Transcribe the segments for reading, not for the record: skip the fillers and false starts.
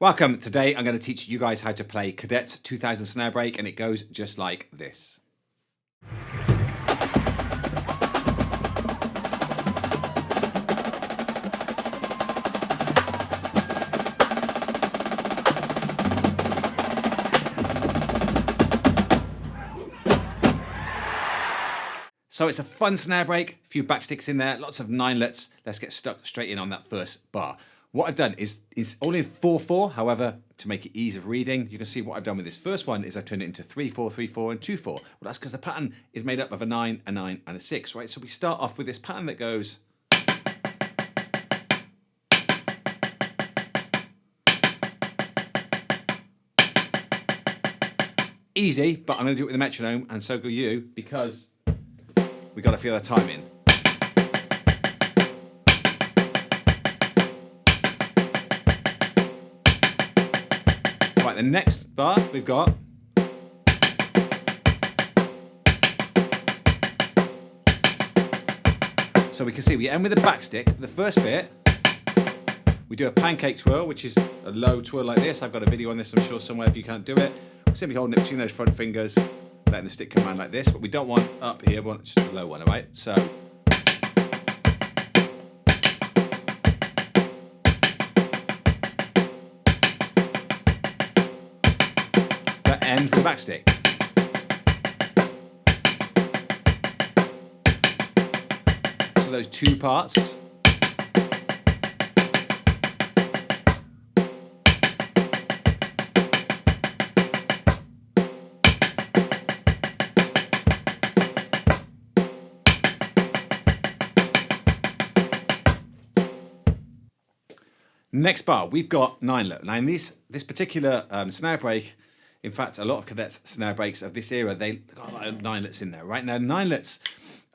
Welcome. Today I'm going to teach you guys how to play Cadets 2000 Snare Break, and it goes just like this. So it's a fun snare break, a few backsticks in there, lots of ninelets. Let's get stuck straight in on that first bar. What I've done is only in 4/4, however, to make it ease of reading, you can see what I've done with this first one is I've turned it into 3/4, 3/4, and 2/4. Well, that's because the pattern is made up of a 9, a 9, and a 6, right? So we start off with this pattern that goes... easy, but I'm going to do it with a metronome, and so go you, because we've got to feel the time in. Right, the next bar we've got so we can see we end with a backstick. For the first bit, we do a pancake twirl, which is a low twirl like this. I've got a video on this, I'm sure, somewhere if you can't do it. We're simply holding it between those front fingers, letting the stick come around like this, but we don't want up here, we want just a low one, all right? So that ends with a backstick. So those two parts. Next bar, we've got ninelet. Now in this particular snare break, in fact, a lot of Cadets snare breaks of this era, they got a lot of ninelets in there, right? Now ninelets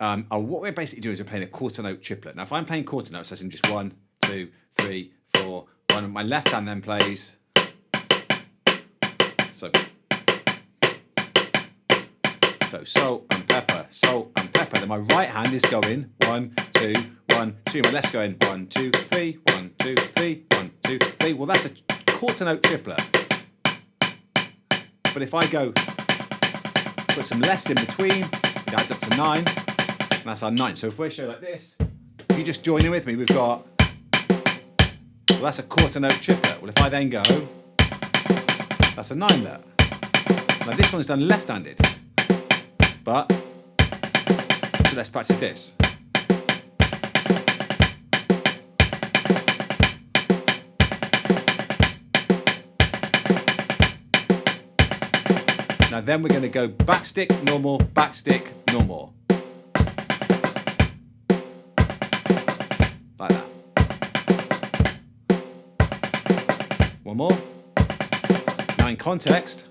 are what we're basically doing is we're playing a quarter note triplet. Now if I'm playing quarter notes, that's in just 1, 2, 3, 4, 1. My left hand then plays. So salt and pepper, salt and pepper. Then my right hand is going 1, 2, 1, 2. My left's going 1, 2, 3, 1, 2, 3, 1, 2, 3. Well, that's a quarter note triplet. But if I go put some lefts in between, it adds up to 9, and that's our 9. So if we show like this, if you just join in with me, we've got, well, that's a quarter note triplet. Well, if I then go, that's a ninelet. Now this one's done left-handed, but so let's practice this. Now then we're going to go backstick, normal, backstick, normal. Like that. One more. Now in context.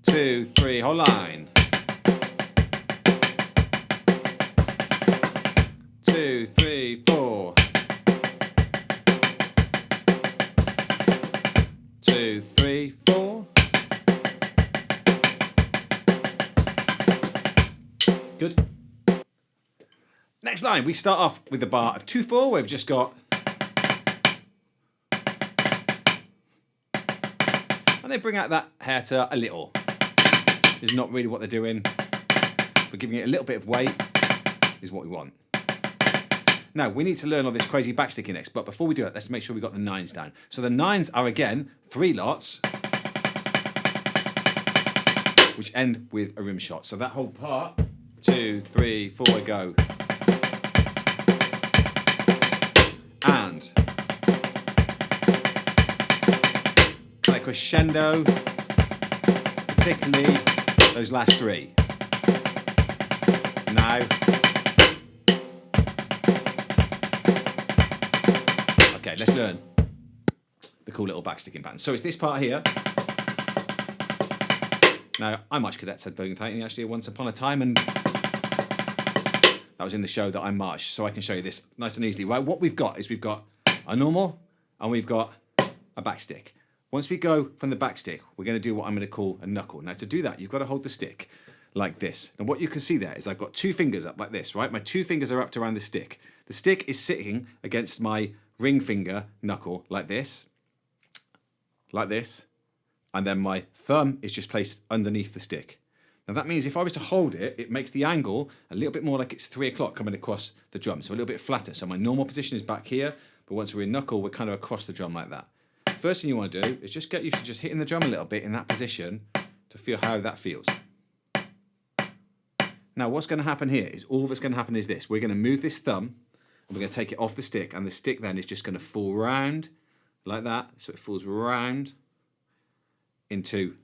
2, 3, whole line. 2, 3, 4. 2, 3, 4. Good. Next line, we start off with the bar of 2/4, where we've just got, and they bring out that hair a little. Is not really what they're doing, but giving it a little bit of weight is what we want. Now, we need to learn all this crazy backsticking next, but before we do it, let's make sure we got the 9s down. So the 9s are, again, 3 lots, which end with a rim shot. So that whole part, 2, 3, 4, go. And like crescendo, particularly those last 3. Now, okay, let's learn the cool little backsticking pattern. So it's this part here. Now, I marched Cadets at Bluecoats actually once upon a time, and that was in the show that I marched, so I can show you this nice and easily. Right, what we've got is we've got a normal and we've got a backstick. Once we go from the backstick, we're going to do what I'm going to call a knuckle. Now, to do that, you've got to hold the stick like this. And what you can see there is I've got 2 fingers up like this, right? My 2 fingers are up around the stick. The stick is sitting against my ring finger knuckle like this, and then my thumb is just placed underneath the stick. Now that means if I was to hold it, it makes the angle a little bit more like it's 3 o'clock coming across the drum, so a little bit flatter. So my normal position is back here, but once we're in knuckle, we're kind of across the drum like that. First thing you want to do is just get used to just hitting the drum a little bit in that position to feel how that feels. Now what's going to happen here is all that's going to happen is this. We're going to move this thumb and we're going to take it off the stick, and the stick then is just going to fall round like that. So it falls round into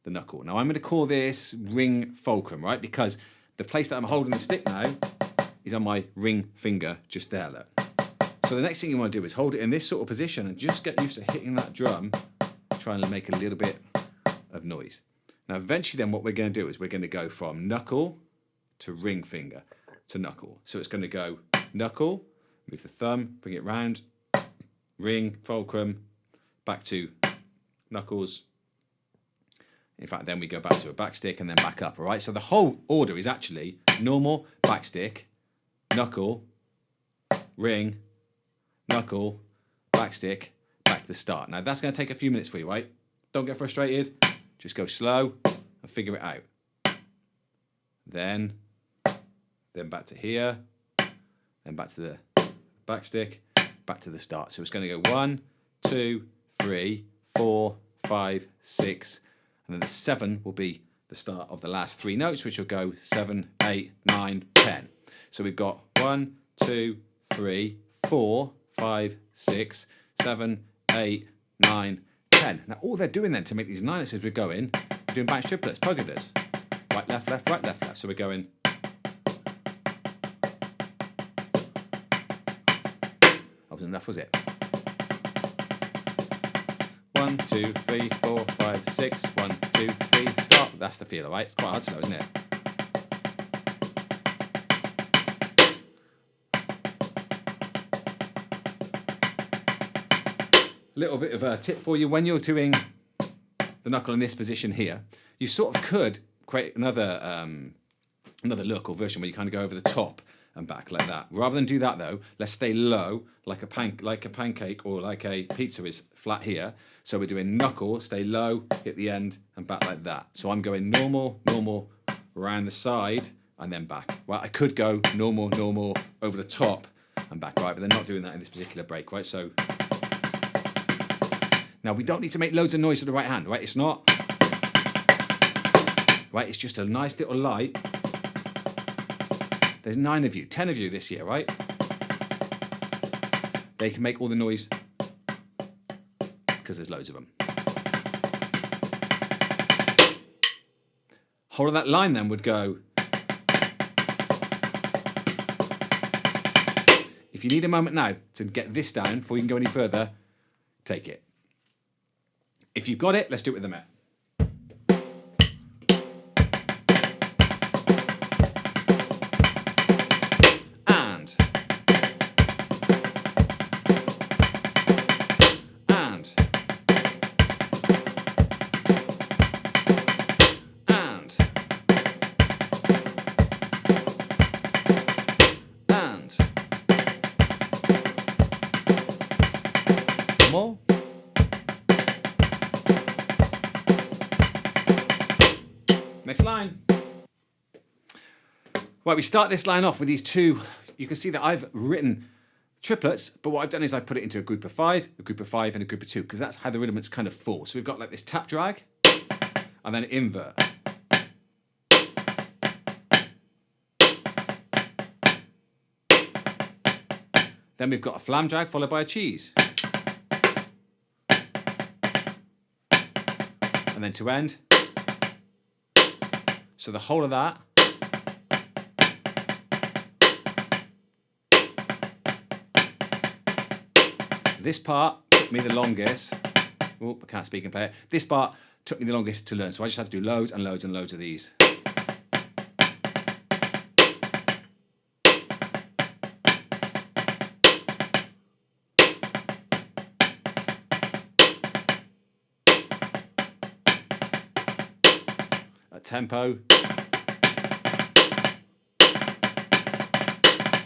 the knuckle. Now I'm going to call this ring fulcrum, right? Because the place that I'm holding the stick now is on my ring finger just there, look. So the next thing you want to do is hold it in this sort of position and just get used to hitting that drum, trying to make a little bit of noise. Now eventually then what we're going to do is we're going to go from knuckle to ring finger to knuckle. So it's going to go knuckle, move the thumb, bring it round, ring, fulcrum, back to knuckles. In fact, then we go back to a backstick and then back up, all right? So the whole order is actually normal, backstick, knuckle, ring, knuckle, backstick, back to the start. Now that's going to take a few minutes for you, right? Don't get frustrated. Just go slow and figure it out. Then back to here, then back to the backstick, back to the start. So it's going to go 1, 2, 3, 4, 5, 6, and then the 7 will be the start of the last 3 notes, which will go 7, 8, 9, 10. So we've got 1, 2, 3, 4, 5, 6, 7, 8, 9, 10. Now all they're doing then to make these ninets as we're going, we're doing bounce triplets, polkas. Right, left, left, right, left, left. So we're going. That wasn't enough, was it? 1, 2, 3, 4, 5, 6. 1, 2, 3, start. That's the feel, all right? It's quite hard slow, isn't it? A little bit of a tip for you: when you're doing the knuckle in this position here, you sort of could create another look or version where you kind of go over the top and back like that. Rather than do that though, let's stay low like a pancake or like a pizza is flat here. So we're doing knuckle, stay low, hit the end and back like that. So I'm going normal, normal, around the side and then back. Well, I could go normal, normal, over the top and back, right? But they're not doing that in this particular break, right? So now we don't need to make loads of noise with the right hand, right? It's not, right? It's just a nice little light. There's 9 of you, 10 of you this year, right? They can make all the noise because there's loads of them. Whole of that line then would go. If you need a moment now to get this down before you can go any further, take it. If you've got it, let's do it with the Met. More. Next line. Right, we start this line off with these 2. You can see that I've written triplets, but what I've done is I've put it into a group of 5, a group of 5, and a group of 2, because that's how the rudiments kind of fall. So we've got like this tap drag, and then invert. Then we've got a flam drag followed by a cheese. And then to end. So the whole of that. This part took me the longest. Oh, I can't speak and play it. This part took me the longest to learn. So I just had to do loads and loads and loads of these. Tempo.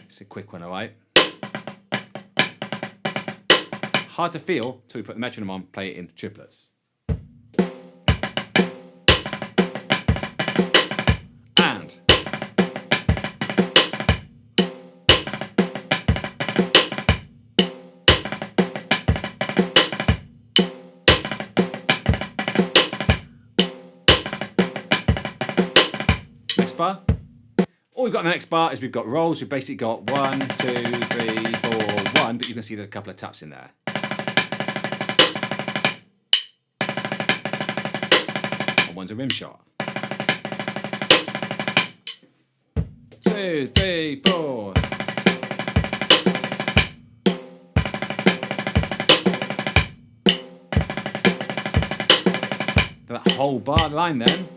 It's a quick one, all right? hard to feel till we put the metronome on, play it in triplets. And. Next bar. All we've got in the next bar is we've got rolls. We've basically got 1, 2, 3, 4, 1, but you can see there's a couple of taps in there. And one's a rim shot. 2, 3, 4. That whole bar line then.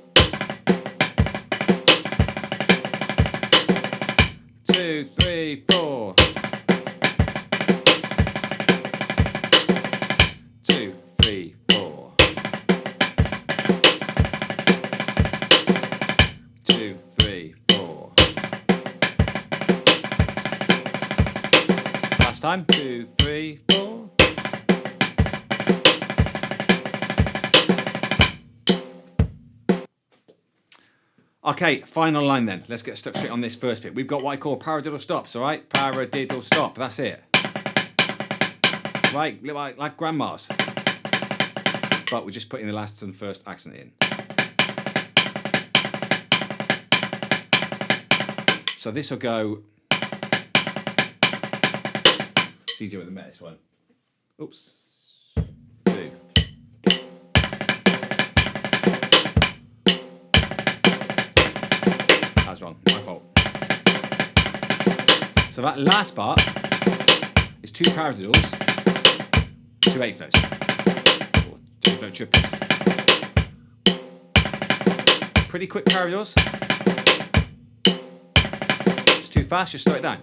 2, 3, 4. 2, 3, 4. 2, 3, 4. Last time. 2, 3, 4. Okay, final line then. Let's get stuck straight on this first bit. We've got what I call paradiddle stops, all right? Paradiddle stop, that's it. Right, like grandma's. But we're just putting the last and first accent in. So this will go... It's easier with the met, this one. Oops. 2. That's wrong, my fault. So that last part is 2 paradiddles, 2 8 floats, or 2 float triplets. Pretty quick paradiddles. It's too fast, just slow it down.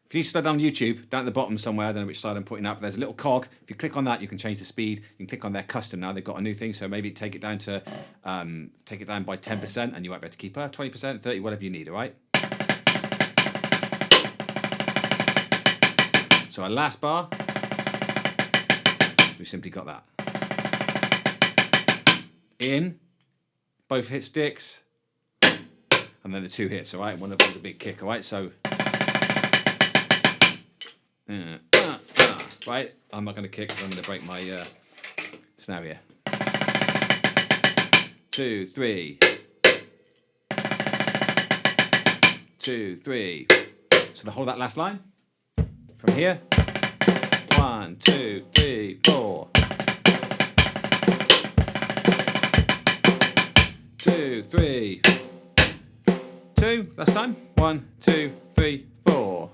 If you need to slow down YouTube, down at the bottom somewhere, I don't know which side I'm putting up, but there's a little cog. If you click on that, you can change the speed. You can click on their custom now. They've got a new thing, so maybe take it down to take it down by 10%, and you might be able to keep 20%, 30, whatever you need. All right. So our last bar, we've simply got that. In, both hit sticks, and then the 2 hits. All right. One of them's a big kick. All right. So. Right, I'm not going to kick because I'm going to break my snare here. 2, 3. 2, 3. So the whole of that last line from here. 1, 2, 3, 4. 2, 3. 2. Last time. 1, 2, 3, 4.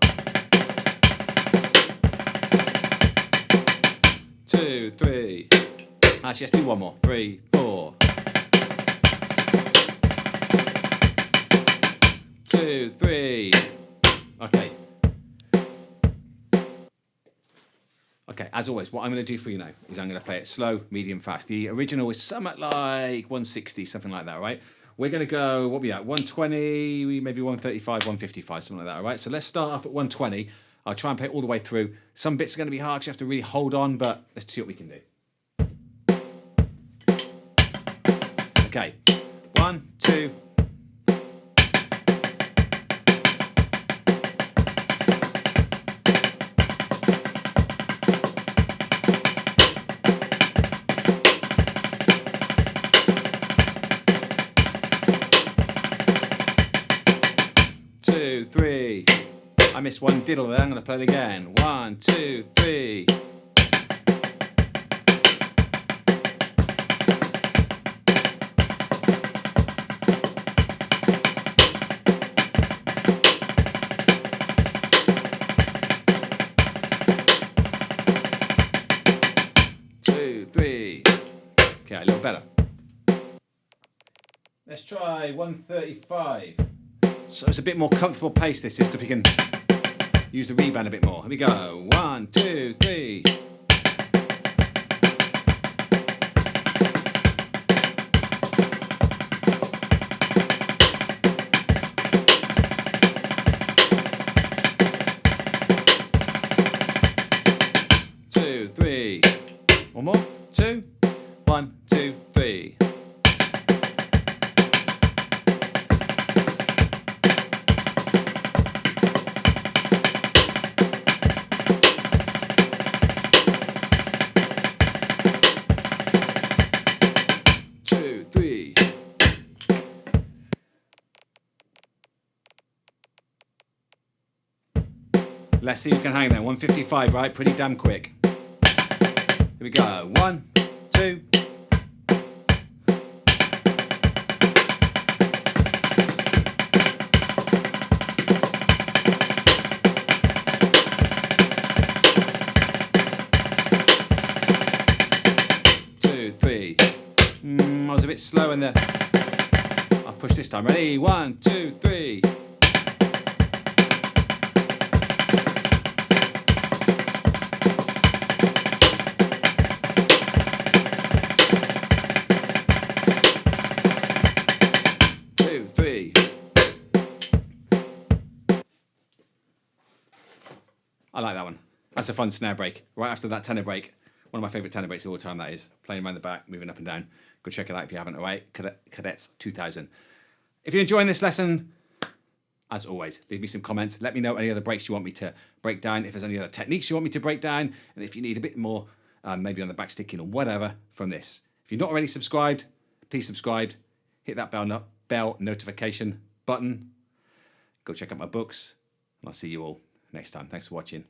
2, 3. Actually, let's do one more. 3, 4. 2, 3. Okay. Okay, as always, what I'm going to do for you now is I'm going to play it slow, medium, fast. The original is somewhat like 160, something like that, right? We're going to go, what we at? 120, maybe 135, 155, something like that, all right? So let's start off at 120. I'll try and play it all the way through. Some bits are going to be hard because you have to really hold on, but let's see what we can do. Okay, 1, 2. I missed one diddle there, I'm going to play it again. 1, 2, 3. 2, 3. Okay, a little better. Let's try 135. So it's a bit more comfortable pace this is because we can use the rebound a bit more. Here we go. 1, 2, 3. Let's see who can hang there. 155, right? Pretty damn quick. Here we go. 1, 2. I was a bit slow in there. I'll push this time. Ready? 1, 2, 3. I like that one. That's a fun snare break. Right after that tenor break. One of my favourite tenor breaks of all time, that is. Playing around the back, moving up and down. Go check it out if you haven't already. Cadets 2000. If you're enjoying this lesson, as always, leave me some comments. Let me know any other breaks you want me to break down. If there's any other techniques you want me to break down. And if you need a bit more, maybe on the backsticking or whatever from this. If you're not already subscribed, please subscribe. Hit that bell notification button. Go check out my books. And I'll see you all next time. Thanks for watching.